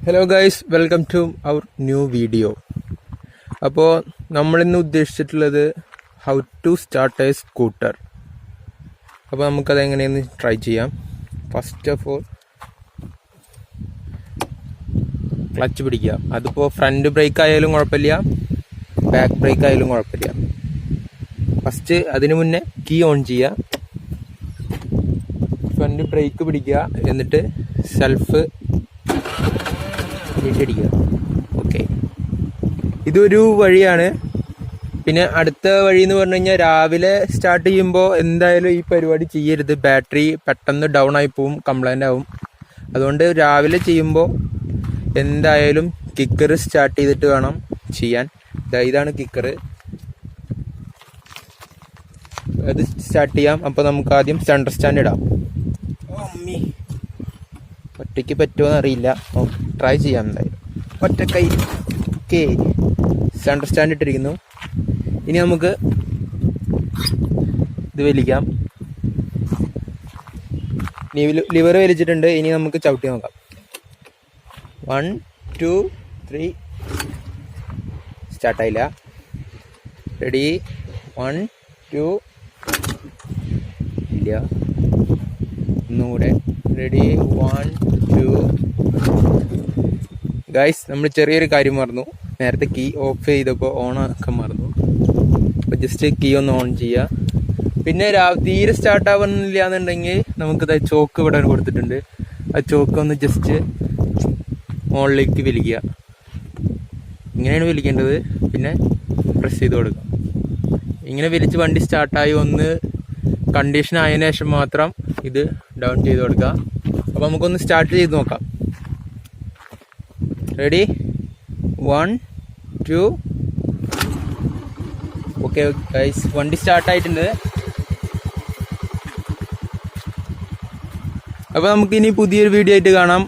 Hello guys, welcome to our new video. അപ്പോൾ നമ്മളിന്ന് ഉദ്ദേശിച്ചിട്ടുള്ളത് how to start a scooter. അപ്പോൾ നമുക്കത് എങ്ങനെയെന്ന് ട്രൈ ചെയ്യാം. ഫസ്റ്റ് ഓഫ് ഓൾ ക്ലച്ച് പിടിക്കുക. അതിപ്പോൾ ഫ്രണ്ട് ബ്രേക്ക് ആയാലും കുഴപ്പമില്ല, ബാക്ക് ബ്രേക്ക് ആയാലും കുഴപ്പമില്ല. ഫസ്റ്റ് അതിന് മുന്നേ കീ ഓൺ ചെയ്യുക, ഫ്രണ്ട് ബ്രേക്ക് പിടിക്കുക, എന്നിട്ട് സെൽഫ് അടിക്കുക. ഓക്കെ, ഇതൊരു വഴിയാണ്. പിന്നെ അടുത്ത വഴി എന്ന് പറഞ്ഞു കഴിഞ്ഞാൽ രാവിലെ സ്റ്റാർട്ട് ചെയ്യുമ്പോൾ എന്തായാലും ഈ പരിപാടി ചെയ്യരുത്. ബാറ്ററി പെട്ടെന്ന് ഡൗൺ ആയി പോവും, കംപ്ലൈൻ്റ് ആവും. അതുകൊണ്ട് രാവിലെ ചെയ്യുമ്പോൾ എന്തായാലും കിക്കർ സ്റ്റാർട്ട് ചെയ്തിട്ട് വേണം ചെയ്യാൻ. ഇതാണ് കിക്കർ, അത് സ്റ്റാർട്ട് ചെയ്യാം. അപ്പോൾ നമുക്ക് ആദ്യം സെൻറ്റർ സ്റ്റാൻഡ് ഇടാം. ഒറ്റയ്ക്ക് പറ്റുമോ എന്നറിയില്ല, ട്രൈ ചെയ്യാം എന്തായാലും. ഒറ്റക്കൈ. ഓക്കെ, സെൻറ്റർ സ്റ്റാൻഡ് ഇട്ടിരിക്കുന്നു. ഇനി നമുക്ക് ഇത് വലിക്കാം. ലിവർ വലിച്ചിട്ടുണ്ട്. ഇനി നമുക്ക് ചവിട്ടി നോക്കാം. 1 2 3. സ്റ്റാർട്ടായില്ല. റെഡി, 1 2. ഇല്ല, ഒന്നുകൂടെ. റെഡി, 1 2. ഗൈസ്, നമ്മൾ ചെറിയൊരു കാര്യം മറന്നു. നേരത്തെ കീ ഓഫ് ചെയ്തപ്പോൾ ഓൺ ആക്കാൻ മറന്നു. അപ്പോൾ ജസ്റ്റ് കീ ഒന്ന് ഓൺ ചെയ്യുക. പിന്നെ തീരെ സ്റ്റാർട്ട് ആവുന്നില്ല എന്നുണ്ടെങ്കിൽ നമുക്കിത് ചോക്ക് ഇവിടെ കൊടുത്തിട്ടുണ്ട്. ആ ചോക്ക് ഒന്ന് ജസ്റ്റ് മുകളിലേക്ക് വലിക്കുക. ഇങ്ങനെയാണ് വലിക്കേണ്ടത്. പിന്നെ പ്രസ് ചെയ്ത് കൊടുക്കുക. ഇങ്ങനെ വലിച്ച് വണ്ടി സ്റ്റാർട്ടായി ഒന്ന് കണ്ടീഷൻ ആയതിനു ശേഷം മാത്രം ഇത് ഡൗൺ ചെയ്ത് കൊടുക്കുക. അപ്പോൾ നമുക്കൊന്ന് സ്റ്റാർട്ട് ചെയ്ത് നോക്കാം. റെഡി, 1 2. ഓക്കെ ഗൈസ്, വണ്ടി സ്റ്റാർട്ടായിട്ടുണ്ട്. അപ്പോൾ നമുക്കിനി പുതിയൊരു വീഡിയോ ആയിട്ട് കാണാം.